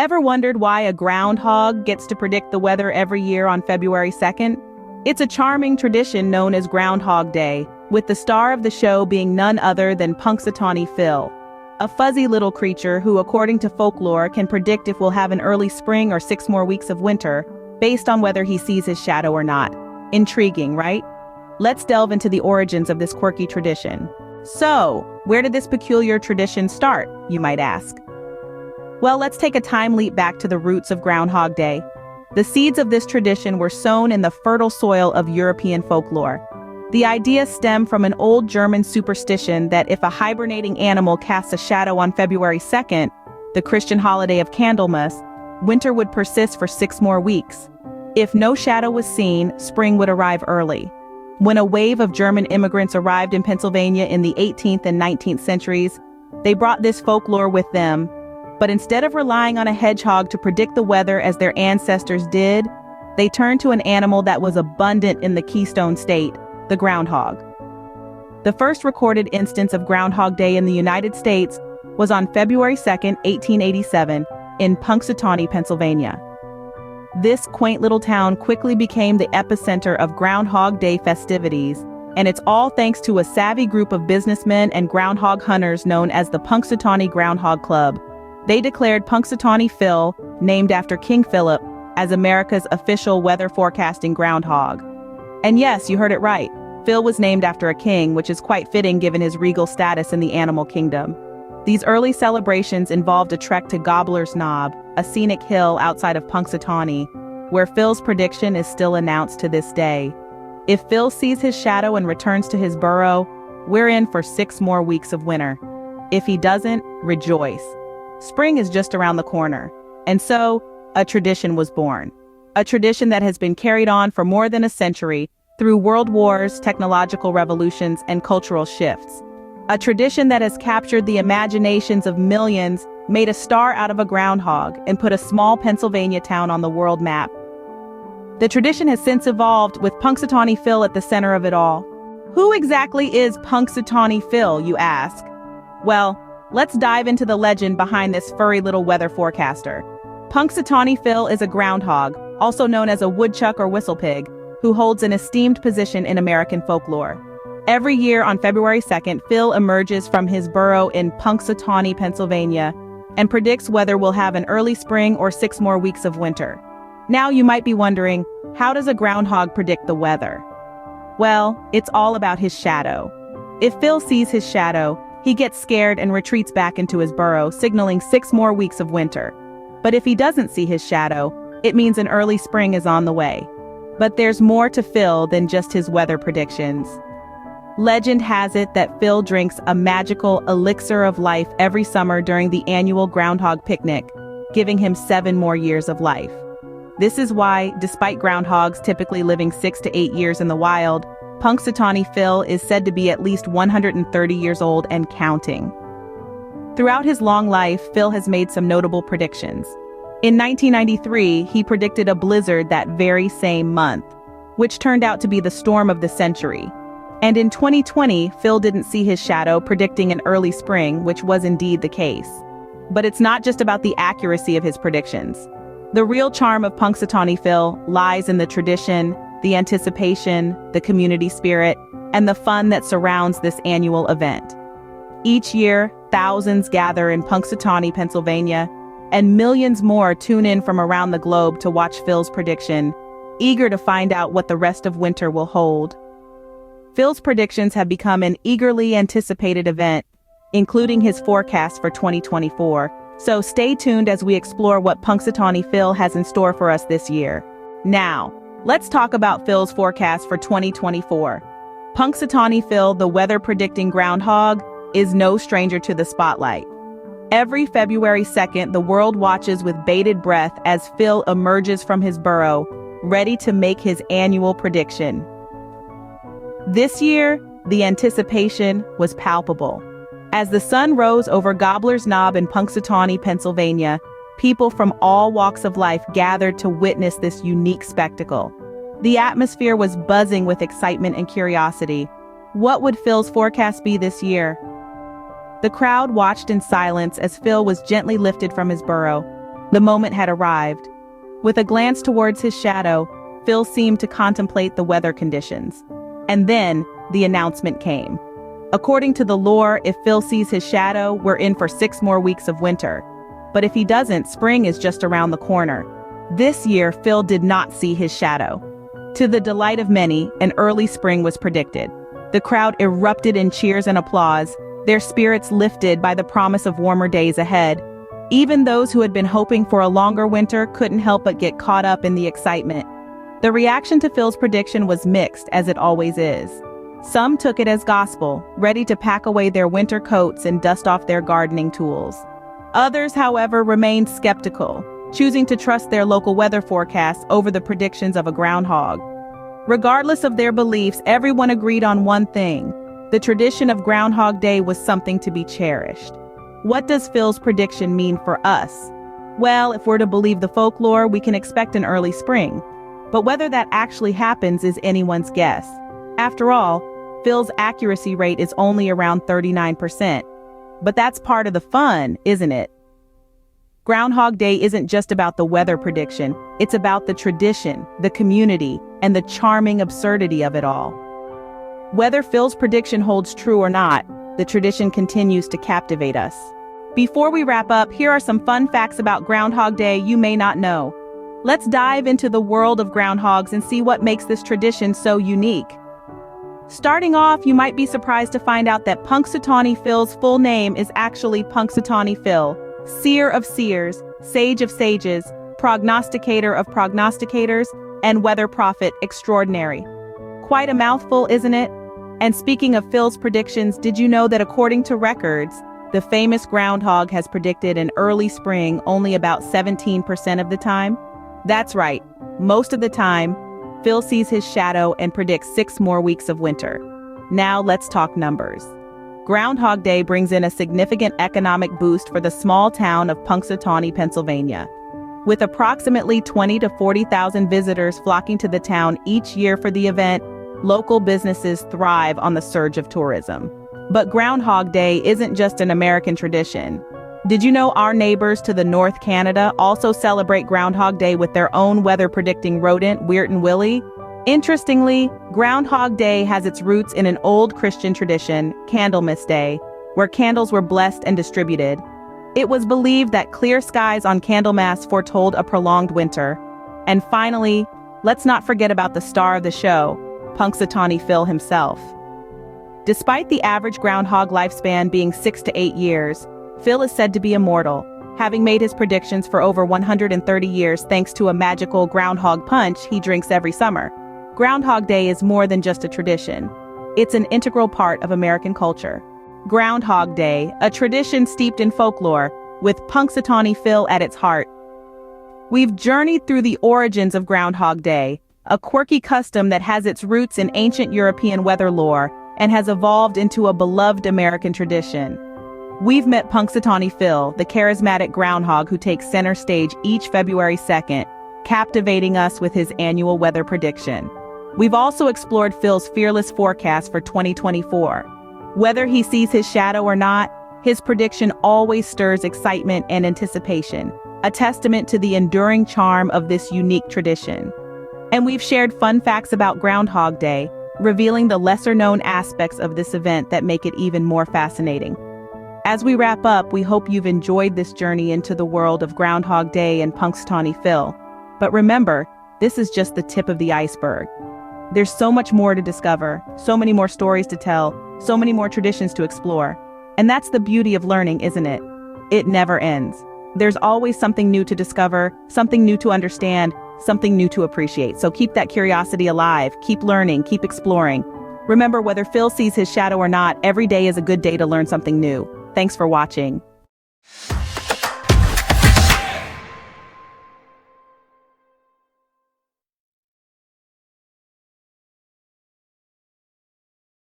Ever wondered why a groundhog gets to predict the weather every year on February 2nd? It's a charming tradition known as Groundhog Day, with the star of the show being none other than Punxsutawney Phil, a fuzzy little creature who, according to folklore, can predict if we'll have an early spring or 6 more weeks of winter, based on whether he sees his shadow or not. Intriguing, right? Let's delve into the origins of this quirky tradition. So, where did this peculiar tradition start, you might ask? Well, let's take a time leap back to the roots of Groundhog Day. The seeds of this tradition were sown in the fertile soil of European folklore. The idea stemmed from an old German superstition that if a hibernating animal casts a shadow on February 2nd, the Christian holiday of Candlemas, winter would persist for 6 more weeks. If no shadow was seen, spring would arrive early. When a wave of German immigrants arrived in Pennsylvania in the 18th and 19th centuries, they brought this folklore with them. But instead of relying on a hedgehog to predict the weather as their ancestors did, they turned to an animal that was abundant in the Keystone State, the groundhog. The first recorded instance of Groundhog Day in the United States was on February 2nd, 1887, in Punxsutawney, Pennsylvania. This quaint little town quickly became the epicenter of Groundhog Day festivities, and it's all thanks to a savvy group of businessmen and groundhog hunters known as the Punxsutawney Groundhog Club. They declared Punxsutawney Phil, named after King Philip, as America's official weather forecasting groundhog. And yes, you heard it right. Phil was named after a king, which is quite fitting given his regal status in the animal kingdom. These early celebrations involved a trek to Gobbler's Knob, a scenic hill outside of Punxsutawney, where Phil's prediction is still announced to this day. If Phil sees his shadow and returns to his burrow, we're in for 6 more weeks of winter. If he doesn't, rejoice. Spring is just around the corner. And so, a tradition was born. A tradition that has been carried on for more than a century through world wars, technological revolutions, and cultural shifts. A tradition that has captured the imaginations of millions, made a star out of a groundhog, and put a small Pennsylvania town on the world map. The tradition has since evolved, with Punxsutawney Phil at the center of it all. Who exactly is Punxsutawney Phil, you ask? Well, let's dive into the legend behind this furry little weather forecaster. Punxsutawney Phil is a groundhog, also known as a woodchuck or whistlepig, who holds an esteemed position in American folklore. Every year on February 2nd, Phil emerges from his burrow in Punxsutawney, Pennsylvania, and predicts whether we'll have an early spring or 6 more weeks of winter. Now you might be wondering, how does a groundhog predict the weather? Well, it's all about his shadow. If Phil sees his shadow, he gets scared and retreats back into his burrow, signaling 6 more weeks of winter. But if he doesn't see his shadow, it means an early spring is on the way. But there's more to Phil than just his weather predictions. Legend has it that Phil drinks a magical elixir of life every summer during the annual Groundhog Picnic, giving him 7 more years of life. This is why, despite groundhogs typically living 6 to 8 years in the wild, Punxsutawney Phil is said to be at least 130 years old and counting. Throughout his long life, Phil has made some notable predictions. In 1993, he predicted a blizzard that very same month, which turned out to be the storm of the century. And in 2020, Phil didn't see his shadow, predicting an early spring, which was indeed the case. But it's not just about the accuracy of his predictions. The real charm of Punxsutawney Phil lies in the tradition, the anticipation, the community spirit, and the fun that surrounds this annual event. Each year, thousands gather in Punxsutawney, Pennsylvania, and millions more tune in from around the globe to watch Phil's prediction, eager to find out what the rest of winter will hold. Phil's predictions have become an eagerly anticipated event, including his forecast for 2024, so stay tuned as we explore what Punxsutawney Phil has in store for us this year. Now, let's talk about Phil's forecast for 2024. Punxsutawney Phil, the weather-predicting groundhog, is no stranger to the spotlight. Every February 2nd, the world watches with bated breath as Phil emerges from his burrow, ready to make his annual prediction. This year, the anticipation was palpable. As the sun rose over Gobbler's Knob in Punxsutawney, Pennsylvania, people from all walks of life gathered to witness this unique spectacle. The atmosphere was buzzing with excitement and curiosity. What would Phil's forecast be this year? The crowd watched in silence as Phil was gently lifted from his burrow. The moment had arrived. With a glance towards his shadow, Phil seemed to contemplate the weather conditions. And then, the announcement came. According to the lore, if Phil sees his shadow, we're in for 6 more weeks of winter. But if he doesn't, spring is just around the corner. This year, Phil did not see his shadow. To the delight of many, an early spring was predicted. The crowd erupted in cheers and applause, their spirits lifted by the promise of warmer days ahead. Even those who had been hoping for a longer winter couldn't help but get caught up in the excitement. The reaction to Phil's prediction was mixed, as it always is. Some took it as gospel, ready to pack away their winter coats and dust off their gardening tools. Others, however, remained skeptical, choosing to trust their local weather forecasts over the predictions of a groundhog. Regardless of their beliefs, everyone agreed on one thing: the tradition of Groundhog Day was something to be cherished. What does Phil's prediction mean for us? Well, if we're to believe the folklore, we can expect an early spring. But whether that actually happens is anyone's guess. After all, Phil's accuracy rate is only around 39%. But that's part of the fun, isn't it? Groundhog Day isn't just about the weather prediction, it's about the tradition, the community, and the charming absurdity of it all. Whether Phil's prediction holds true or not, the tradition continues to captivate us. Before we wrap up, here are some fun facts about Groundhog Day you may not know. Let's dive into the world of groundhogs and see what makes this tradition so unique. Starting off, you might be surprised to find out that Punxsutawney Phil's full name is actually Punxsutawney Phil, seer of seers, sage of sages, prognosticator of prognosticators, and weather prophet extraordinary. Quite a mouthful, isn't it? And speaking of Phil's predictions, did you know that according to records, the famous groundhog has predicted an early spring only about 17% of the time? That's right, most of the time, Phil sees his shadow and predicts 6 more weeks of winter. Now let's talk numbers. Groundhog Day brings in a significant economic boost for the small town of Punxsutawney, Pennsylvania. With approximately 20 to 40,000 visitors flocking to the town each year for the event, local businesses thrive on the surge of tourism. But Groundhog Day isn't just an American tradition. Did you know our neighbors to the north, Canada, also celebrate Groundhog Day with their own weather-predicting rodent, Weird and Willie? Interestingly, Groundhog Day has its roots in an old Christian tradition, Candlemas Day, where candles were blessed and distributed. It was believed that clear skies on Candlemas foretold a prolonged winter. And finally, let's not forget about the star of the show, Punxsutawney Phil himself. Despite the average groundhog lifespan being 6 to 8 years, Phil is said to be immortal, having made his predictions for over 130 years thanks to a magical groundhog punch he drinks every summer. Groundhog Day is more than just a tradition. It's an integral part of American culture. Groundhog Day, a tradition steeped in folklore, with Punxsutawney Phil at its heart. We've journeyed through the origins of Groundhog Day, a quirky custom that has its roots in ancient European weather lore and has evolved into a beloved American tradition. We've met Punxsutawney Phil, the charismatic groundhog who takes center stage each February 2nd, captivating us with his annual weather prediction. We've also explored Phil's fearless forecast for 2024. Whether he sees his shadow or not, his prediction always stirs excitement and anticipation, a testament to the enduring charm of this unique tradition. And we've shared fun facts about Groundhog Day, revealing the lesser-known aspects of this event that make it even more fascinating. As we wrap up, we hope you've enjoyed this journey into the world of Groundhog Day and Punxsutawney Phil. But remember, this is just the tip of the iceberg. There's so much more to discover, so many more stories to tell, so many more traditions to explore. And that's the beauty of learning, isn't it? It never ends. There's always something new to discover, something new to understand, something new to appreciate. So keep that curiosity alive, keep learning, keep exploring. Remember, whether Phil sees his shadow or not, every day is a good day to learn something new. Thanks for watching.